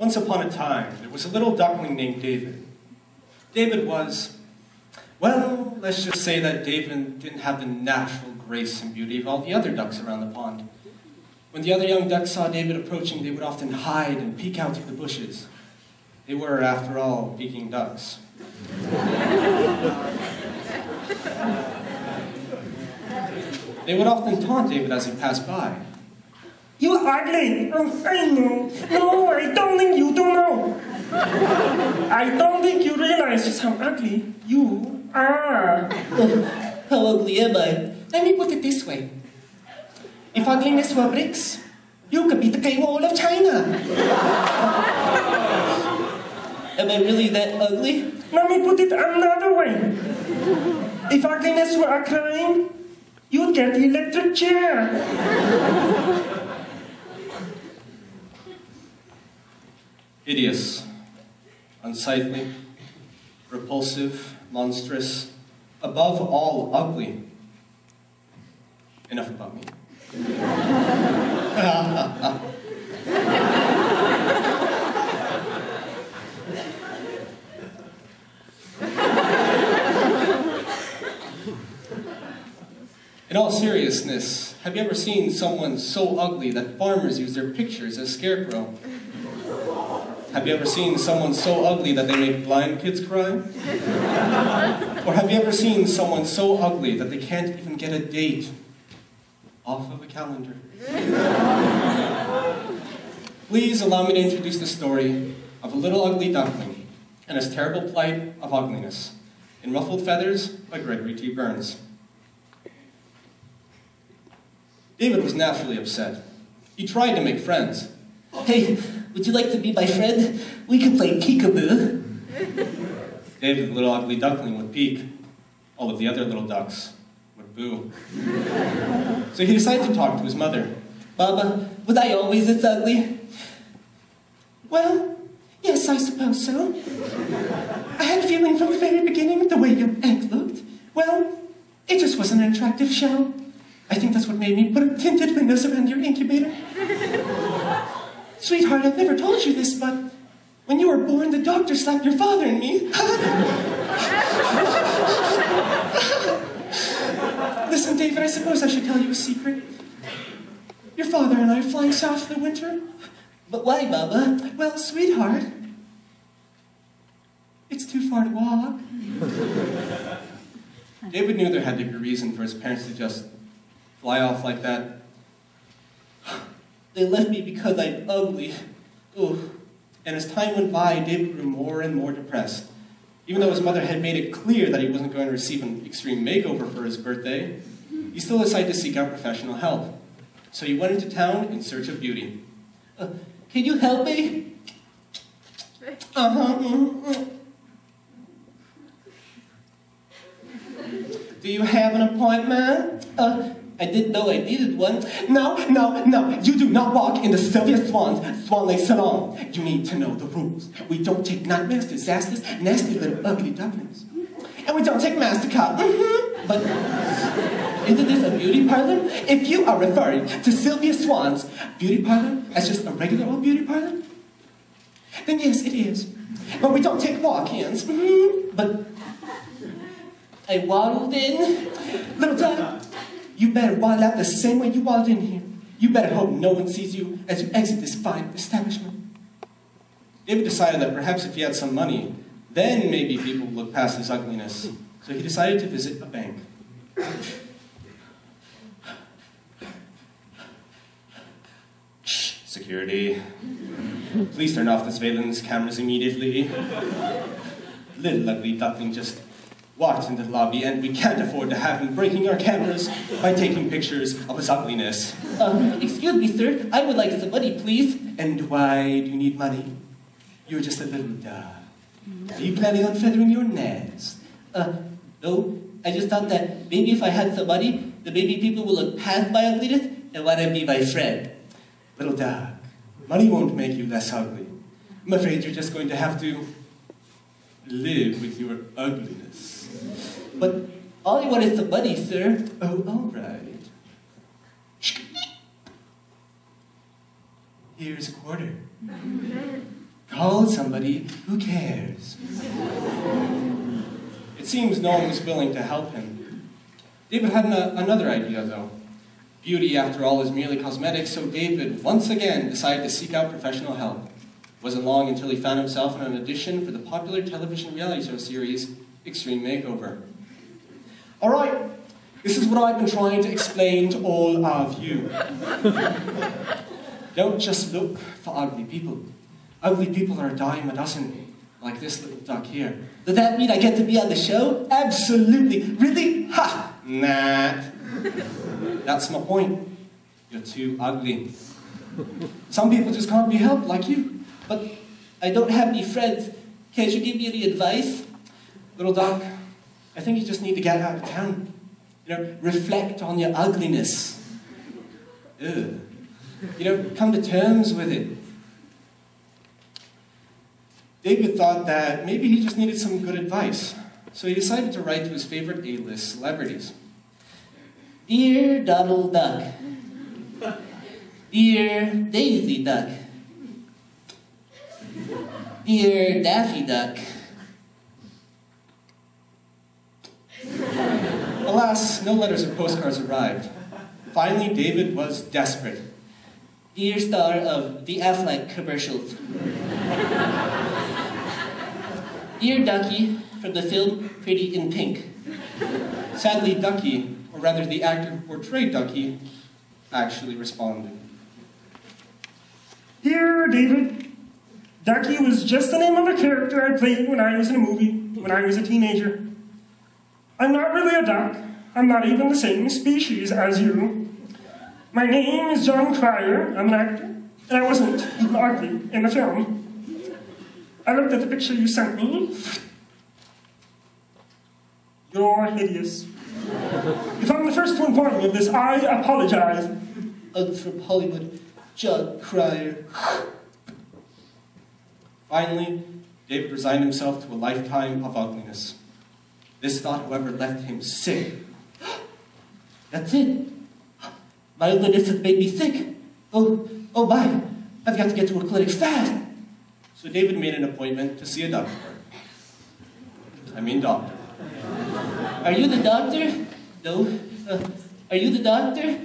Once upon a time, there was a little duckling named David. David was, well, let's just say that David didn't have the natural grace and beauty of all the other ducks around the pond. When the other young ducks saw David approaching, they would often hide and peek out through the bushes. They were, after all, Peking ducks. They would often taunt David as he passed by. "You ugly! Oh, I know. No, I don't think you do know. I don't think you realize just how ugly you are." How ugly am I? Let me put it this way. If ugliness were bricks, you could be the Great Wall of China. Am I really that ugly? Let me put it another way. If ugliness were a crime, you'd get the electric chair. Hideous, unsightly, repulsive, monstrous, above all ugly. Enough about me. In all seriousness, have you ever seen someone so ugly that farmers use their pictures as scarecrow? Have you ever seen someone so ugly that they make blind kids cry? Or have you ever seen someone so ugly that they can't even get a date off of a calendar? Please allow me to introduce the story of a little ugly duckling and his terrible plight of ugliness in Ruffled Feathers by Gregory T. Burns. David was naturally upset. He tried to make friends. Hey, would you like to be my friend? We can play peekaboo. David, the little ugly duckling, would peek. All of the other little ducks would boo. So he decided to talk to his mother. Mama, was I always this ugly? Well, yes, I suppose so. I had a feeling from the very beginning the way your egg looked. Well, it just wasn't an attractive show. I think that's what made me put up tinted windows around your incubator. Sweetheart, I've never told you this, but when you were born, the doctor slapped your father and me. Listen, David, I suppose I should tell you a secret. Your father and I are flying south for the winter. But why, Mama? Well, sweetheart, it's too far to walk. David knew there had to be a reason for his parents to just fly off like that. They left me because I'm ugly. Ooh. And as time went by, David grew more and more depressed. Even though his mother had made it clear that he wasn't going to receive an extreme makeover for his birthday, he still decided to seek out professional help. So he went into town in search of beauty. Can you help me? Do you have an appointment? I didn't know I needed one. No, you do not walk in the Sylvia Swan Lake Salon. You need to know the rules. We don't take nightmares, disasters, nasty little ugly ducklings. And we don't take MasterCard. But isn't this a beauty parlor? If you are referring to Sylvia Swan's beauty parlor as just a regular old beauty parlor, then yes, it is. But we don't take walk-ins. But I waddled in. Little duck, you better waddle out the same way you waddled in here. You better hope no one sees you as you exit this fine establishment. David decided that perhaps if he had some money, then maybe people would look past his ugliness. So he decided to visit a bank. Shh, security. Please turn off the surveillance cameras immediately. Little ugly duckling just walked into the lobby, and we can't afford to have him breaking our cameras by taking pictures of his ugliness. Excuse me, sir. I would like some money, please. And why do you need money? You're just a little duck. Are you planning on feathering your nest? No. I just thought that maybe if I had some money, then maybe people would look past my ugliness and want to be my friend. Little duck, money won't make you less ugly. I'm afraid you're just going to have to live with your ugliness. But all I want is some money, sir. Oh, all right. Here's a quarter. Call somebody who cares. It seems no one was willing to help him. David had another idea, though. Beauty, after all, is merely cosmetic, so David once again decided to seek out professional help. It wasn't long until he found himself in an audition for the popular television reality show series, Extreme Makeover. All right, this is what I've been trying to explain to all of you. Don't just look for ugly people. Ugly people are a dime a dozen, like this little duck here. Does that mean I get to be on the show? Absolutely. Really? Ha! Nah. That's my point. You're too ugly. Some people just can't be helped, like you. But I don't have any friends. Can't you give me any advice? Little duck, I think you just need to get out of town. You know, reflect on your ugliness. Ugh. You know, come to terms with it. David thought that maybe he just needed some good advice. So he decided to write to his favorite A-list celebrities. Dear Donald Duck. Dear Daisy Duck. Dear Daffy Duck. Alas, no letters or postcards arrived. Finally, David was desperate. Dear star of the Affleck commercials. Dear Ducky, from the film Pretty in Pink. Sadly, Ducky, or rather the actor who portrayed Ducky, actually responded. Dear David, Ducky was just the name of a character I played when I was in a movie, when I was a teenager. I'm not really a duck. I'm not even the same species as you. My name is John Cryer. I'm an actor, and I wasn't even ugly in the film. I looked at the picture you sent me. You're hideous. If I'm the first to inform you of this, I apologize. From Hollywood, John Cryer. Finally, David resigned himself to a lifetime of ugliness. This thought, however, left him sick. That's it. My ugliness has made me sick. Oh my. I've got to get to a clinic fast. So David made an appointment to see a doctor. Doctor. Are you the doctor? No. Are you the doctor?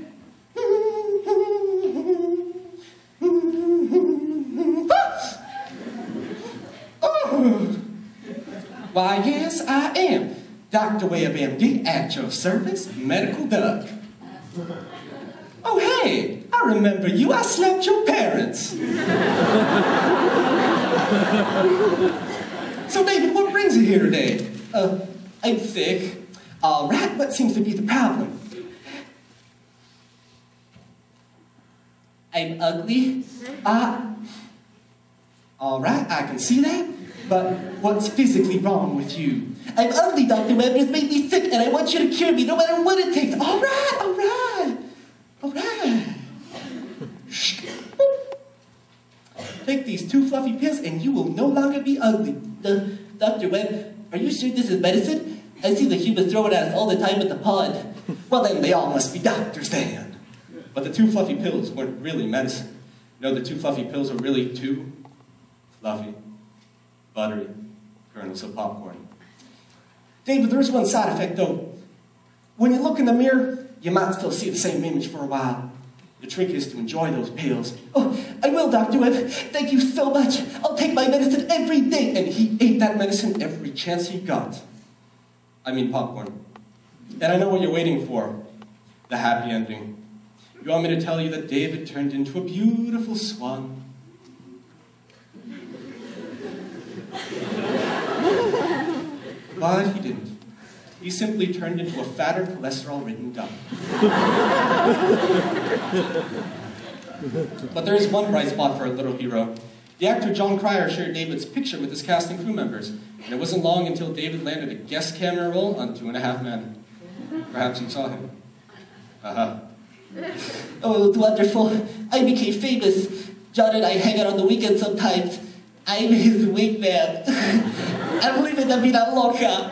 Oh. Why, yes, I am. Dr. Webb, MD, at your service, medical duck. Oh, hey, I remember you. I slept your parents. So, David, what brings you here today? I'm sick. All right, what seems to be the problem? I'm ugly. All right, I can see that. But what's physically wrong with you? I'm ugly, Dr. Webb. It's made me sick, and I want you to cure me no matter what it takes. All right, all right, all right. Shh. Take these 2 fluffy pills, and you will no longer be ugly. Dr. Webb, are you sure this is medicine? I see the humans throw it at us all the time at the pond. Well, then they all must be doctors, then. But the 2 fluffy pills weren't really medicine. No, the 2 fluffy pills are really 2 fluffy, buttery kernels of popcorn. David, there's one side effect, though. When you look in the mirror, you might still see the same image for a while. The trick is to enjoy those pills. Oh, I will, Dr. Webb. Thank you so much. I'll take my medicine every day. And he ate that medicine every chance he got. Popcorn. And I know what you're waiting for. The happy ending. You want me to tell you that David turned into a beautiful swan? But he didn't. He simply turned into a fatter, cholesterol-ridden duck. But there is one bright spot for our little hero. The actor John Cryer shared David's picture with his cast and crew members, and it wasn't long until David landed a guest camera role on 2.5 Men. Perhaps you saw him. Oh, it was wonderful. I became famous. John and I hang out on the weekend sometimes. I'm his wingman. I'm living la vida loca.